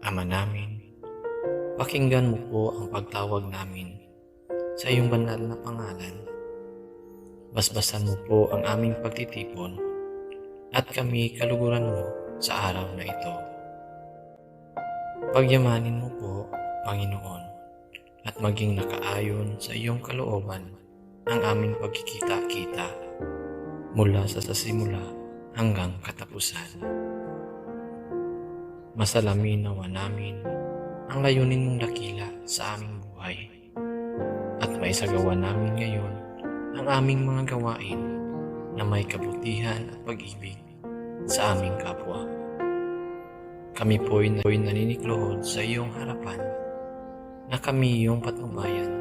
Ama namin, pakinggan mo po ang pagtawag namin sa iyong banal na pangalan. Basbasan mo po ang aming pagtitipon at kami kaluguran mo sa araw na ito. Pagyamanin mo po, Panginoon, at maging nakaayon sa iyong kalooban ang aming pagkikita-kita mula sa simula hanggang katapusan. Masalamin nawa namin ang layunin mong dakila sa aming buhay at maisagawa namin ngayon ang aming mga gawain na may kabutihan at pag-ibig sa aming kapwa. Kami po'y naniniklohod sa iyong harapan na kami iyong patnubayan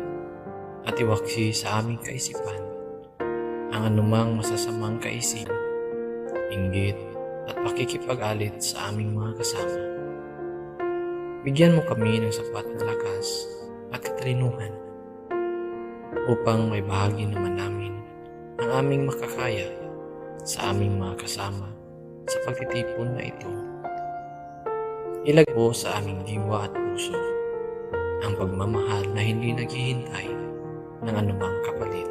at iwaksi sa aming kaisipan ang anumang masasamang kaisip, inggit at pakikipag-alit sa aming mga kasama. Bigyan mo kami ng sapat na lakas at katalinuhan upang may bahagi naman namin ang aming makakaya sa aming mga kasama sa pagtitipon na ito. Ilagpo sa aming diwa at puso ang pagmamahal na hindi naghihintay ng anumang kapalit.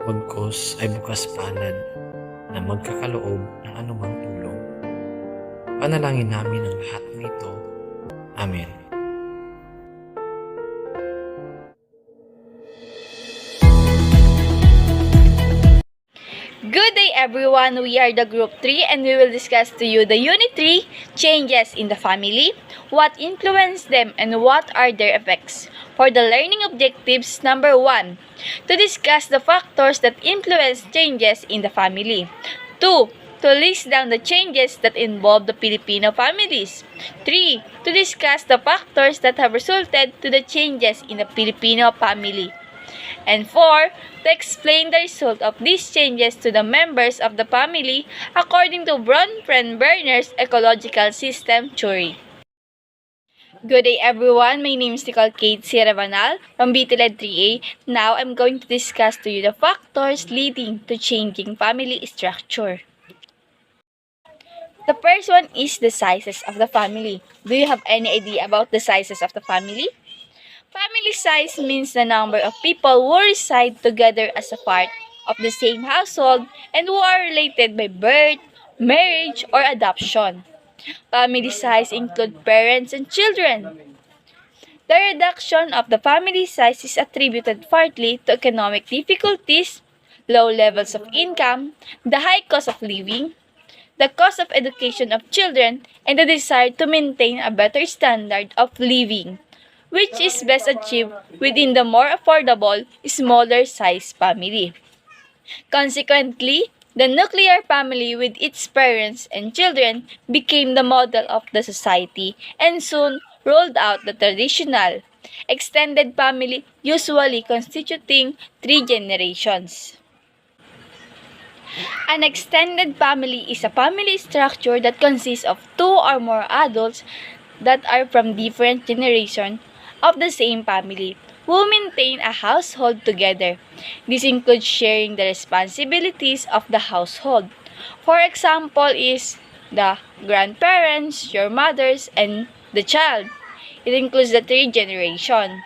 Bagkus ay bukas palad na magkakaloob ng anumang tulong. Panalangin namin ang lahat ng ito. Amen. Good day everyone, we are the Group 3 and we will discuss to you the Unit 3, Changes in the Family, what influence them and what are their effects. For the learning objectives, number 1, to discuss the factors that influence changes in the family. 2, to list down the changes that involve the Filipino families. 3, to discuss the factors that have resulted to the changes in the Filipino family. And 4, to explain the result of these changes to the members of the family according to Bronfenbrenner's ecological system theory. Good day everyone, my name is Nicole Kate Sirabanal from BTLEd 3A. Now I'm going to discuss to you the factors leading to changing family structure. The first one is the sizes of the family. Do you have any idea about the sizes of the family? Family size means the number of people who reside together as a part of the same household and who are related by birth, marriage, or adoption. Family size include parents and children. The reduction of the family size is attributed partly to economic difficulties, low levels of income, the high cost of living, the cost of education of children, and the desire to maintain a better standard of living, which is best achieved within the more affordable, smaller size family. Consequently, the nuclear family with its parents and children became the model of the society and soon rolled out the traditional extended family, usually constituting 3 generations. An extended family is a family structure that consists of 2 or more adults that are from different generations of the same family who maintain a household together. This includes sharing the responsibilities of the household. For example is the grandparents, your mothers, and the child. It includes the 3 generation.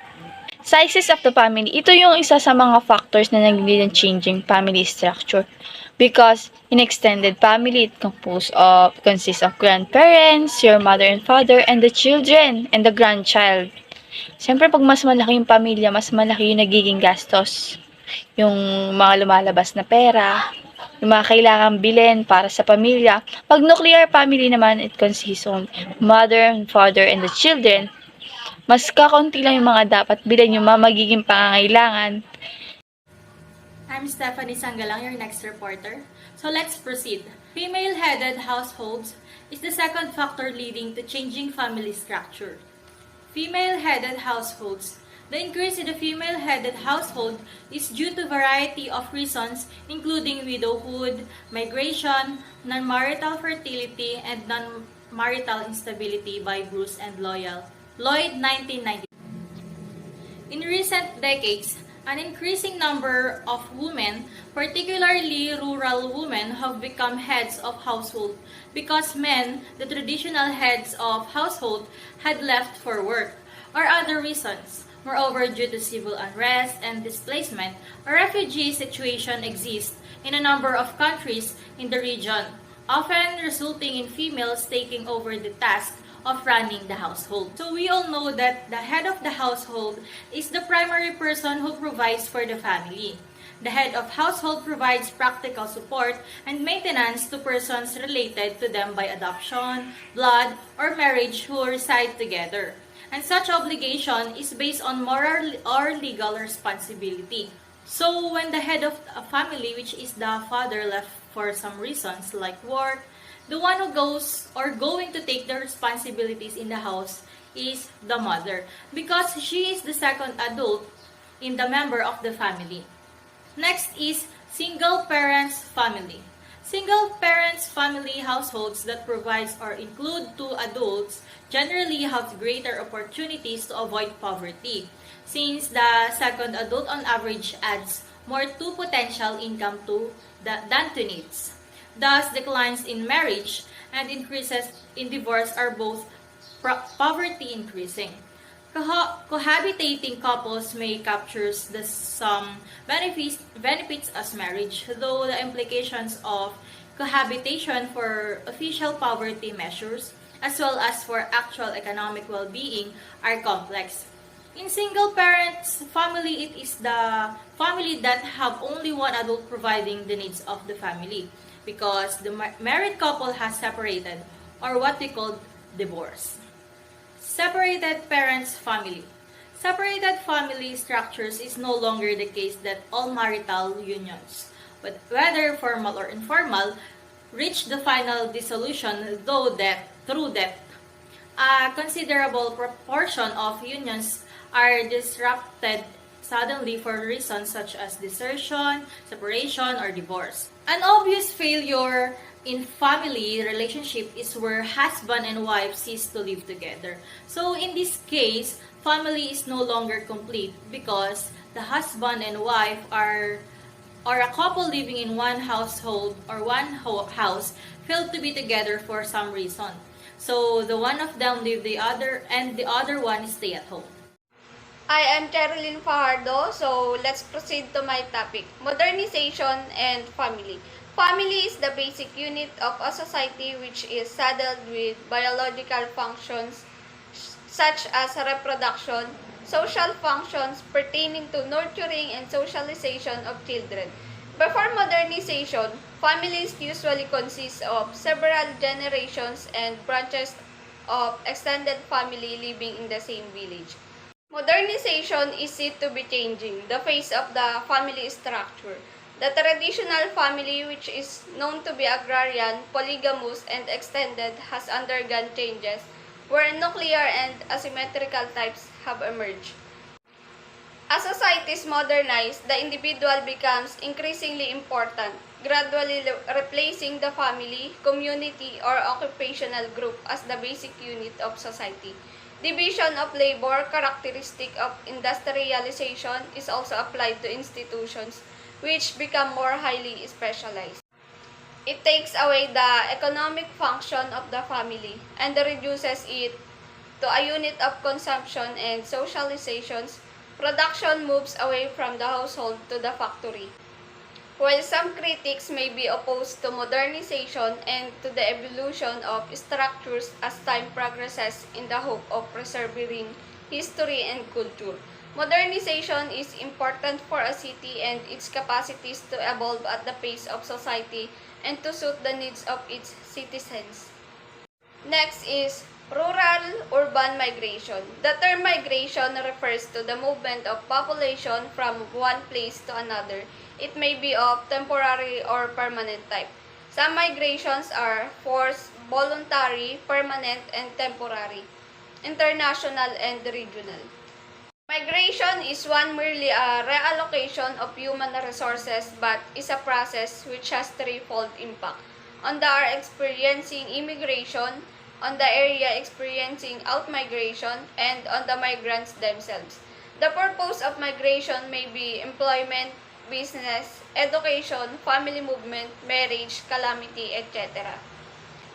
Sizes of the family, ito yung isa sa mga factors na nag-lead ng changing family structure. Because in extended family, it consists of grandparents, your mother and father, and the children, and the grandchild. Siyempre, pag mas malaki yung pamilya, mas malaki yung nagiging gastos. Yung mga lumalabas na pera, yung mga kailangang bilhin para sa pamilya. Pag nuclear family naman, it consists of mother and father and the children. Mas kakaunti lang yung mga dapat bilhin, yung mga magiging pangangailangan. I'm Stephanie Sangalang, your next reporter. So let's proceed. Female-headed households is the second factor leading to changing family structure. Female-headed households. The increase in the female-headed household is due to a variety of reasons including widowhood, migration, non-marital fertility, and non-marital instability by Bruce and Lloyd, 1990. In recent decades, An increasing number of women, particularly rural women, have become heads of household because men, the traditional heads of household, had left for work or other reasons. Moreover, due to civil unrest and displacement, a refugee situation exists in a number of countries in the region, often resulting in females taking over the task of running the household. So we all know that the head of the household is the primary person who provides for the family. The head of household provides practical support and maintenance to persons related to them by adoption, blood, or marriage who reside together. And such obligation is based on moral or legal responsibility. So when the head of a family, which is the father, left for some reasons like work, the one who goes or going to take the responsibilities in the house is the mother because she is the second adult in the member of the family. Next is single parents family. Single parents family households that provides or include two adults generally have greater opportunities to avoid poverty since the second adult on average adds more to potential income than to needs. Thus, declines in marriage and increases in divorce are both poverty increasing. Cohabitating couples may capture some benefits as marriage, though the implications of cohabitation for official poverty measures as well as for actual economic well-being are complex. In single parents family, it is the family that have only one adult providing the needs of the family because the married couple has separated or what we call divorce. Separated parents family. Separated family structures is no longer the case that all marital unions, but whether formal or informal, reach the final dissolution through death. A considerable proportion of unions are disrupted suddenly for reasons such as desertion, separation, or divorce. An obvious failure in family relationship is where husband and wife cease to live together. So in this case, family is no longer complete because the husband and wife are or a couple living in one household or one house failed to be together for some reason. So the one of them leave the other and the other one stay at home. I am Cherilyn Fajardo, so let's proceed to my topic, modernization and family. Family is the basic unit of a society which is saddled with biological functions such as reproduction, social functions pertaining to nurturing and socialization of children. Before modernization, families usually consist of several generations and branches of extended family living in the same village. Modernization is said to be changing the face of the family structure. The traditional family, which is known to be agrarian, polygamous, and extended, has undergone changes where nuclear and asymmetrical types have emerged. As societies modernize, the individual becomes increasingly important, gradually replacing the family, community, or occupational group as the basic unit of society. Division of labor, characteristic of industrialization, is also applied to institutions, which become more highly specialized. It takes away the economic function of the family and reduces it to a unit of consumption and socializations. Production moves away from the household to the factory. While some critics may be opposed to modernization and to the evolution of structures as time progresses in the hope of preserving history and culture, modernization is important for a city and its capacities to evolve at the pace of society and to suit the needs of its citizens. Next is rural-urban migration. The term migration refers to the movement of population from one place to another. It may be of temporary or permanent type. Some migrations are forced, voluntary, permanent, and temporary, international, and regional. Migration is one merely a reallocation of human resources but is a process which has threefold impact. On the are experiencing immigration, on the area experiencing outmigration, and on the migrants themselves. The purpose of migration may be employment, business, education, family movement, marriage, calamity, etc.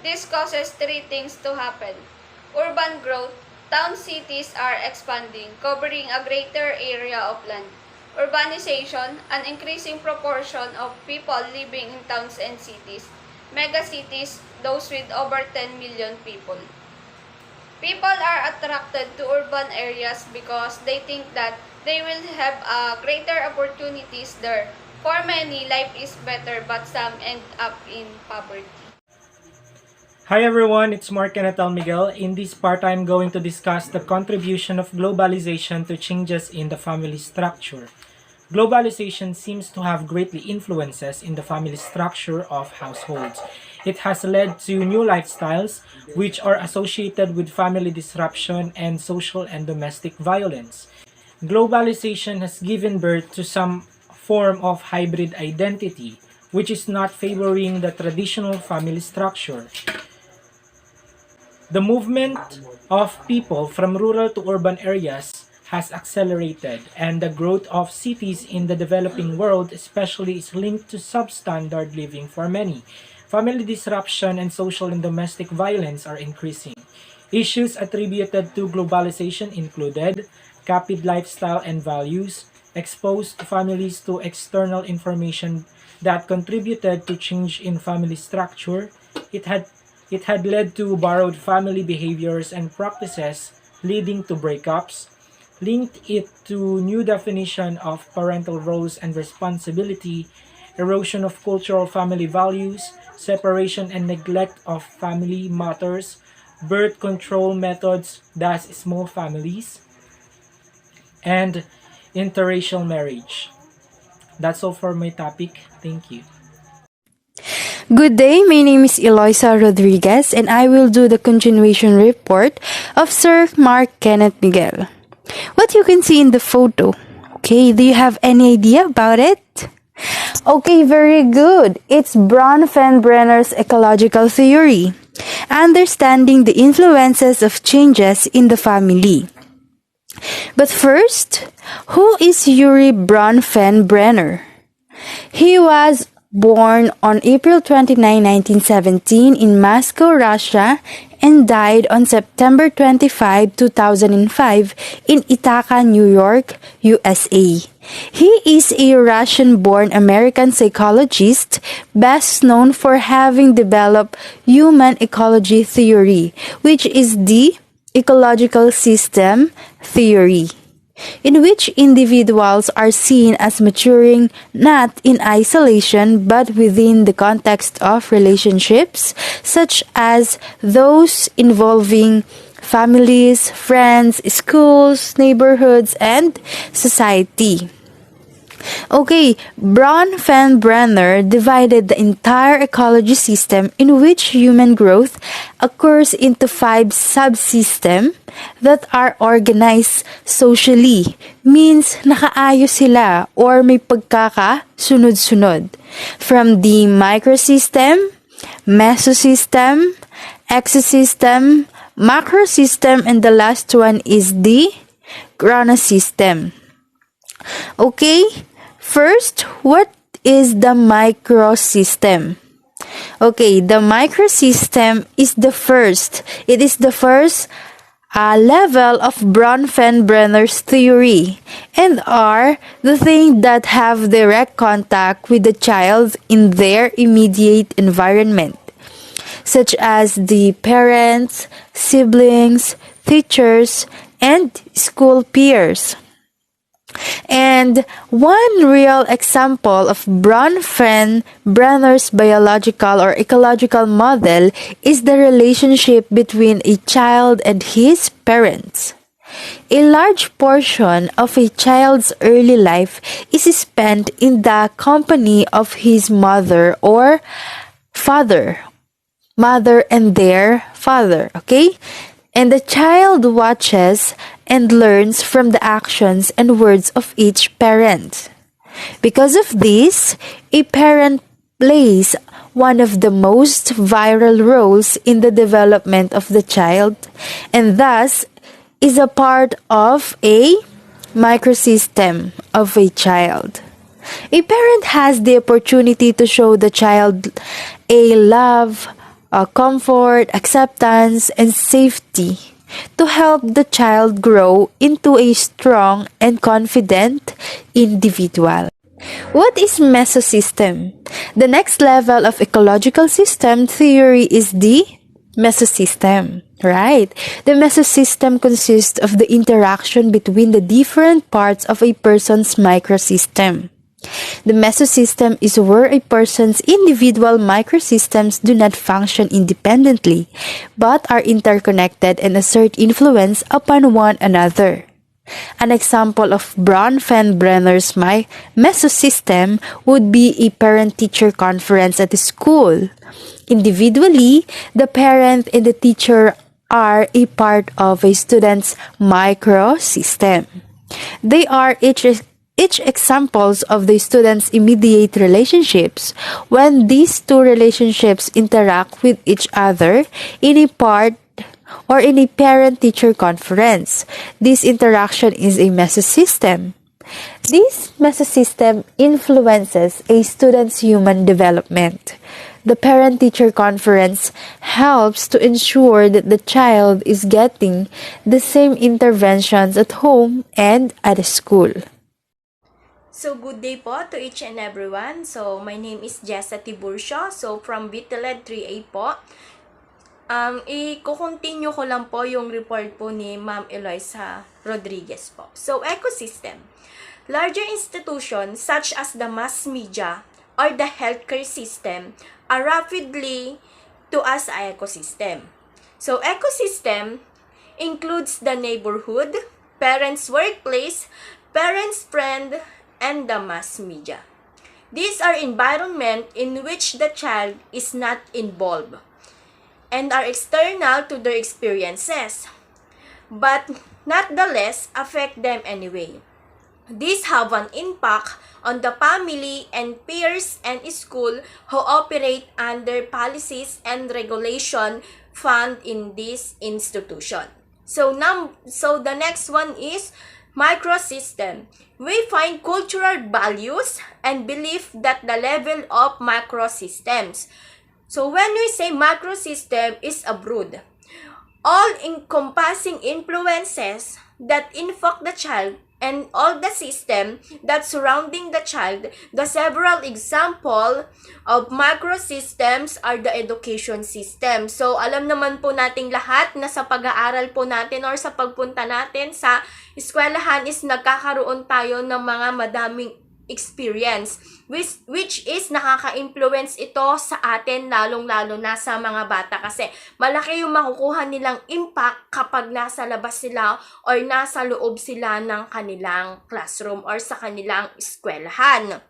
This causes three things to happen. Urban growth. Town cities are expanding, covering a greater area of land. Urbanization, an increasing proportion of people living in towns and cities. Megacities, those with over 10 million people. People are attracted to urban areas because they think that they will have greater opportunities there. For many, life is better but some end up in poverty. Hi everyone, it's Mark Kenneth Miguel. In this part, I'm going to discuss the contribution of globalization to changes in the family structure. Globalization seems to have greatly influences in the family structure of households. It has led to new lifestyles which are associated with family disruption and social and domestic violence. Globalization has given birth to some form of hybrid identity, which is not favoring the traditional family structure. The movement of people from rural to urban areas has accelerated, and the growth of cities in the developing world especially is linked to substandard living for many. Family disruption and social and domestic violence are increasing. Issues attributed to globalization included copied lifestyle and values, exposed families to external information that contributed to change in family structure. It had led to borrowed family behaviors and practices leading to breakups, linked it to new definition of parental roles and responsibility, erosion of cultural family values, separation and neglect of family matters, birth control methods, thus small families, and interracial marriage. That's all for my topic. Thank you. Good day, my name is Eloisa Rodriguez and I will do the continuation report of Sir Mark Kenneth Miguel. What you can see in the photo. Okay, do you have any idea about it? Okay, very good. It's Bronfenbrenner's ecological theory, understanding the influences of changes in the family. But first, who is Yuri Bronfenbrenner? He was born on April 29, 1917 in Moscow, Russia, and died on September 25, 2005 in Ithaca, New York, USA. He is a Russian-born American psychologist, best known for having developed human ecology theory, which is the ecological system theory, in which individuals are seen as maturing not in isolation but within the context of relationships such as those involving families, friends, schools, neighborhoods, and society. Okay, Bronfenbrenner divided the entire ecology system in which human growth occurs into 5 subsystems that are organized socially, means nakaayos sila or may pagkakasunod-sunod. From the microsystem, mesosystem, exosystem, macrosystem, and the last one is the chronosystem. Okay, first, what is the microsystem? Okay, the microsystem is the first. It is the first level of Bronfenbrenner's theory and are the things that have direct contact with the child in their immediate environment, such as the parents, siblings, teachers, and school peers. And one real example of Bronfenbrenner's biological or ecological model is the relationship between a child and his parents. A large portion of a child's early life is spent in the company of his mother or father, mother and their father, okay? And the child watches and learns from the actions and words of each parent. Because of this, a parent plays one of the most vital roles in the development of the child and thus is a part of a microsystem of a child. A parent has the opportunity to show the child a love, a comfort, acceptance, and safety to help the child grow into a strong and confident individual. What is mesosystem? The next level of ecological system theory is the mesosystem, right? The mesosystem consists of the interaction between the different parts of a person's microsystem. The mesosystem is where a person's individual microsystems do not function independently, but are interconnected and exert influence upon one another. An example of Bronfenbrenner's mesosystem would be a parent-teacher conference at a school. Individually, the parent and the teacher are a part of a student's microsystem. They are each examples of the student's immediate relationships. When these two relationships interact with each other in a part or in a parent-teacher conference, this interaction is a mesosystem. This mesosystem influences a student's human development. The parent-teacher conference helps to ensure that the child is getting the same interventions at home and at school. So, good day po to each and everyone. So, my name is Jessa Tiburcio. So, from BTLEd 3A po. I-continue ko lang po yung report po ni Ma'am Eloisa Rodriguez po. So, ecosystem. Larger institutions such as the mass media or the healthcare system are rapidly to us a ecosystem. So, ecosystem includes the neighborhood, parents' workplace, parents' friend, and the mass media. These are environments in which the child is not involved and are external to their experiences, but nonetheless affect them anyway. These have an impact on the family and peers and school who operate under policies and regulation found in this institution. So the next one is microsystem. We find cultural values and belief that the level of microsystems. So when we say microsystem is a brood, all-encompassing influences that infect the child and all the system that surrounding the child. The several example of microsystems are the education system. So, alam naman po nating lahat na sa pag-aaral po natin or sa pagpunta natin sa eskwelahan is nagkakaroon tayo ng mga madaming experience which is nakaka-influence ito sa atin lalong-lalo na sa mga bata kasi malaki yung makukuha nilang impact kapag nasa labas sila or nasa loob sila ng kanilang classroom or sa kanilang eskwelahan.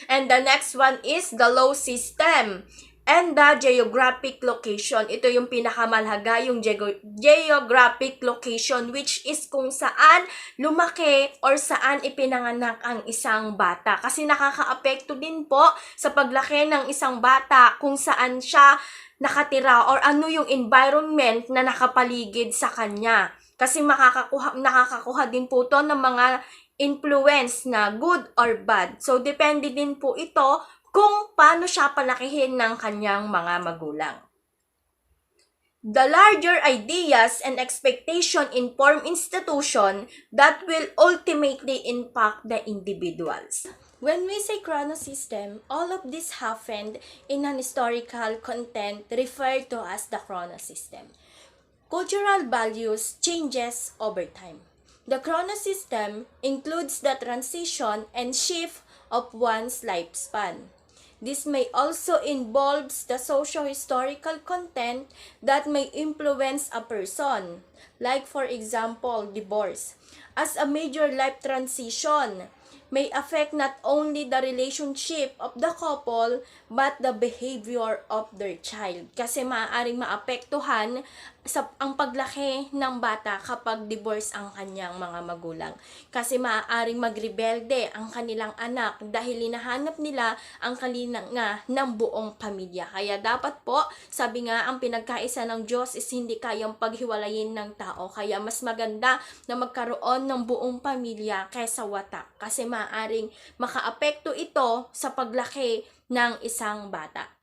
And the next one is the law system and the geographic location. Ito yung pinakamalaga, yung geographic location, which is kung saan lumaki or saan ipinanganak ang isang bata. Kasi nakakaapekto din po sa paglaki ng isang bata kung saan siya nakatira or ano yung environment na nakapaligid sa kanya. Kasi nakakakuha din po to ng mga influence na good or bad. So, depende din po ito kung paano siya palakihin ng kanyang mga magulang. The larger ideas and expectation inform institution that will ultimately impact the individuals. When we say chronosystem, all of this happened in an historical content referred to as the chronosystem. Cultural values changes over time. The chronosystem includes the transition and shift of one's lifespan. This may also involve the socio-historical content that may influence a person, like for example, divorce, as a major life transition may affect not only the relationship of the couple but the behavior of their child. Kasi maaaring maapektuhan ang paglaki ng bata kapag divorce ang kanyang mga magulang. Kasi maaaring magrebelde ang kanilang anak dahil hinahanap nila ang kalinga ng buong pamilya. Kaya dapat po, sabi nga, ang pinagkaisa ng Diyos is hindi kayang paghiwalayin ng tao. Kaya mas maganda na magkaroon ng buong pamilya kaysa watak. Kasi maaaring makaapekto ito sa paglaki ng isang bata.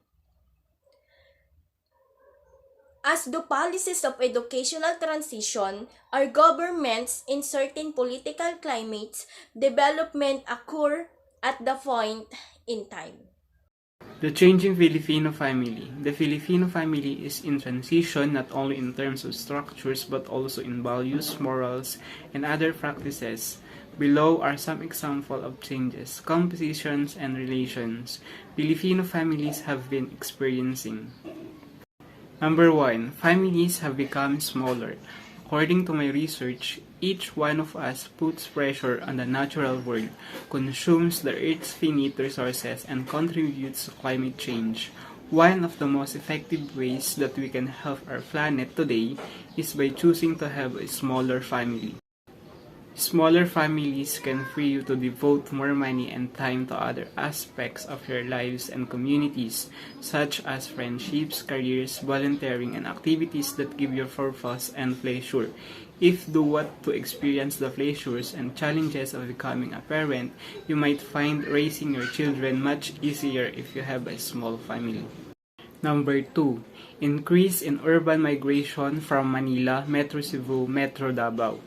As the policies of educational transition are governments in certain political climates, development occur at the point in time. The changing Filipino family. The Filipino family is in transition not only in terms of structures but also in values, morals, and other practices. Below are some examples of changes, compositions, and relations Filipino families have been experiencing. Number 1. Families have become smaller. According to my research, each one of us puts pressure on the natural world, consumes the Earth's finite resources, and contributes to climate change. One of the most effective ways that we can help our planet today is by choosing to have a smaller family. Smaller families can free you to devote more money and time to other aspects of your lives and communities, such as friendships, careers, volunteering, and activities that give you purpose and pleasure. If do what to experience the pleasures and challenges of becoming a parent, you might find raising your children much easier if you have a small family. Number 2. Increase in urban migration from Manila, Metro Cebu, Metro Davao.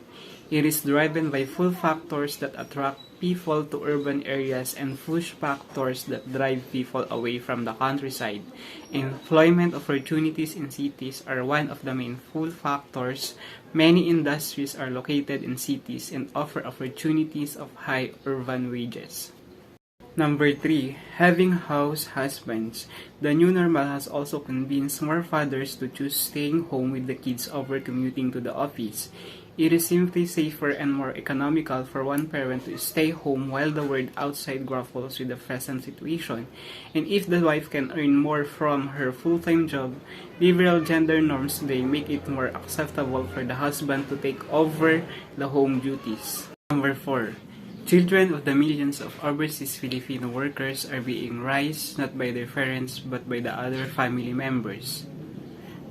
It is driven by pull factors that attract people to urban areas and push factors that drive people away from the countryside. Employment opportunities in cities are one of the main pull factors. Many industries are located in cities and offer opportunities of high urban wages. Number 3. Having house husbands. The new normal has also convinced more fathers to choose staying home with the kids over commuting to the office. It is simply safer and more economical for one parent to stay home while the world outside grapples with the present situation. And if the wife can earn more from her full-time job, liberal gender norms today make it more acceptable for the husband to take over the home duties. Number 4. Children of the millions of overseas Filipino workers are being raised not by their parents but by the other family members.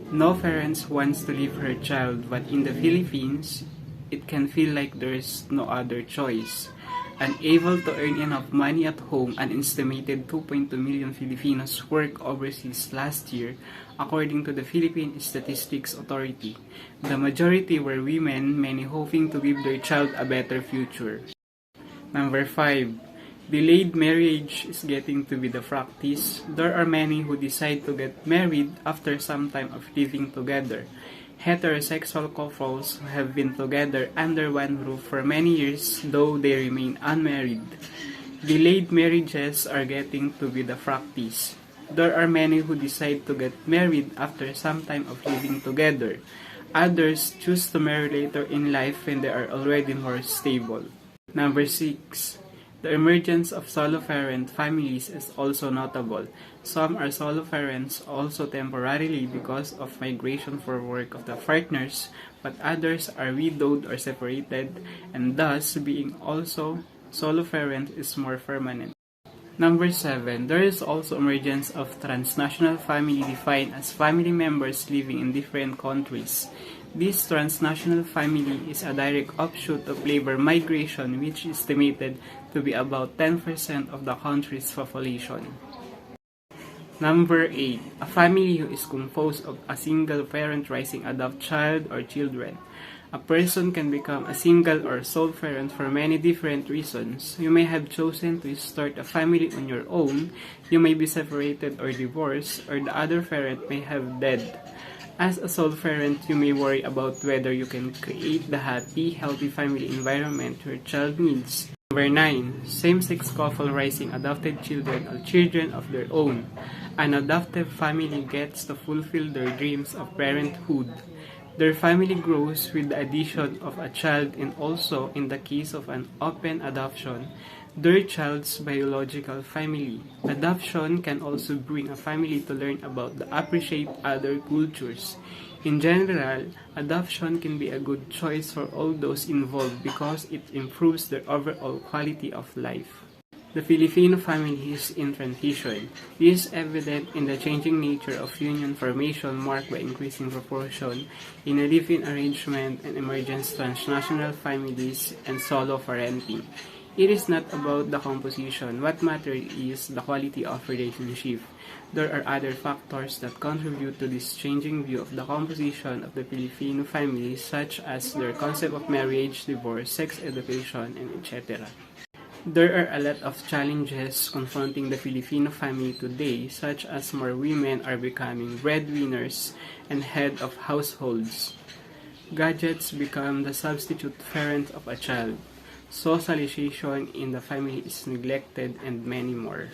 No parent wants to leave her child, but in the Philippines, it can feel like there is no other choice. Unable to earn enough money at home, an estimated 2.2 million Filipinos work overseas last year, according to the Philippine Statistics Authority. The majority were women, many hoping to give their child a better future. Number 5. Delayed marriage is getting to be the practice. There are many who decide to get married after some time of living together. Heterosexual couples who have been together under one roof for many years, though they remain unmarried. Delayed marriages are getting to be the practice. There are many who decide to get married after some time of living together. Others choose to marry later in life when they are already more stable. Number 6. The emergence of solo-parent families is also notable. Some are solo-parents also temporarily because of migration for work of the partners, but others are widowed or separated, and thus being also solo-parent is more permanent. Number 7. There is also emergence of transnational family defined as family members living in different countries. This transnational family is a direct offshoot of labor migration, which is estimated to be about 10% of the country's population. Number 8. A family who is composed of a single parent raising adult child or children. A person can become a single or sole parent for many different reasons. You may have chosen to start a family on your own, you may be separated or divorced, or the other parent may have died. As a sole parent, you may worry about whether you can create the happy, healthy family environment your child needs. Number 9. Same-sex couple raising adopted children or children of their own. An adoptive family gets to fulfill their dreams of parenthood. Their family grows with the addition of a child, and also, in the case of an open adoption, their child's biological family. Adoption can also bring a family to learn about the appreciate other cultures. In general, adoption can be a good choice for all those involved because it improves their overall quality of life. The Filipino family is in transition. This is evident in the changing nature of union formation marked by increasing proportion in a live-in arrangement and emergence transnational families and solo parenting. It is not about the composition. What matters is the quality of relationship. There are other factors that contribute to this changing view of the composition of the Filipino family, such as their concept of marriage, divorce, sex education, and etc. There are a lot of challenges confronting the Filipino family today, such as more women are becoming breadwinners and head of households. Gadgets become the substitute parent of a child. Socialization in the family is neglected, and many more.